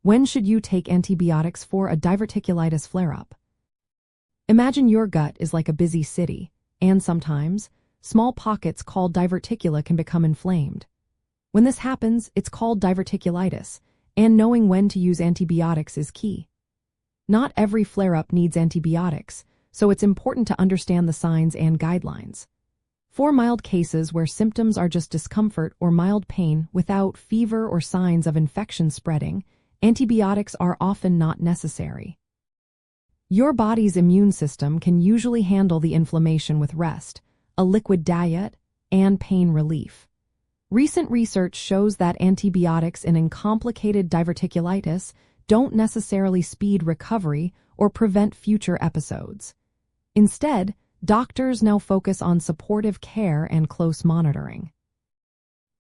When should you take antibiotics for a diverticulitis flare-up? Imagine your gut is like a busy city, and sometimes, small pockets called diverticula can become inflamed. When this happens, it's called diverticulitis, and knowing when to use antibiotics is key. Not every flare-up needs antibiotics, so it's important to understand the signs and guidelines. For mild cases where symptoms are just discomfort or mild pain without fever or signs of infection spreading, antibiotics are often not necessary. Your body's immune system can usually handle the inflammation with rest, a liquid diet, and pain relief. Recent research shows that antibiotics in uncomplicated diverticulitis don't necessarily speed recovery or prevent future episodes. Instead, doctors now focus on supportive care and close monitoring.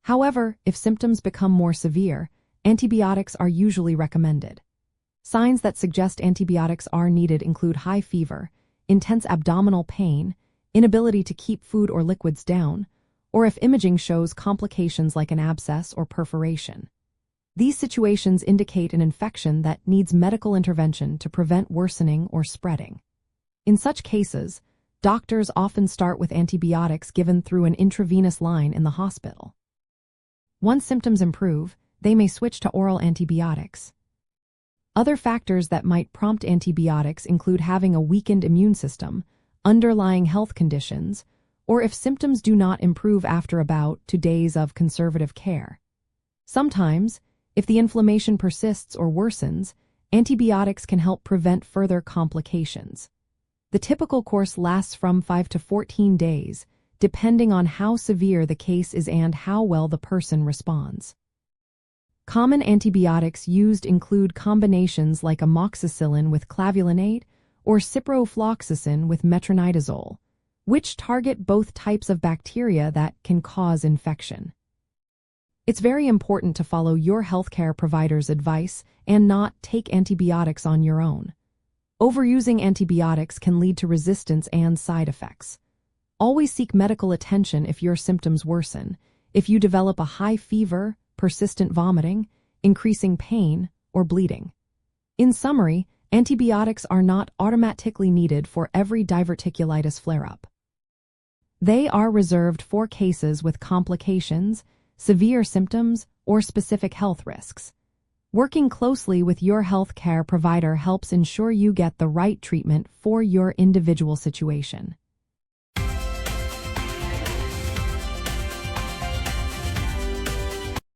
However, if symptoms become more severe, antibiotics are usually recommended. Signs that suggest antibiotics are needed include high fever, intense abdominal pain, inability to keep food or liquids down, or if imaging shows complications like an abscess or perforation. These situations indicate an infection that needs medical intervention to prevent worsening or spreading. In such cases, doctors often start with antibiotics given through an intravenous line in the hospital. Once symptoms improve, they may switch to oral antibiotics. Other factors that might prompt antibiotics include having a weakened immune system, underlying health conditions, or if symptoms do not improve after about 2 days of conservative care. Sometimes, if the inflammation persists or worsens, antibiotics can help prevent further complications. The typical course lasts from 5 to 14 days, depending on how severe the case is and how well the person responds. Common antibiotics used include combinations like amoxicillin with clavulanate or ciprofloxacin with metronidazole, which target both types of bacteria that can cause infection. It's very important to follow your healthcare provider's advice and not take antibiotics on your own. Overusing antibiotics can lead to resistance and side effects. Always seek medical attention if your symptoms worsen, if you develop a high fever, persistent vomiting, increasing pain, or bleeding. In summary, antibiotics are not automatically needed for every diverticulitis flare-up. They are reserved for cases with complications, severe symptoms, or specific health risks. Working closely with your healthcare provider helps ensure you get the right treatment for your individual situation.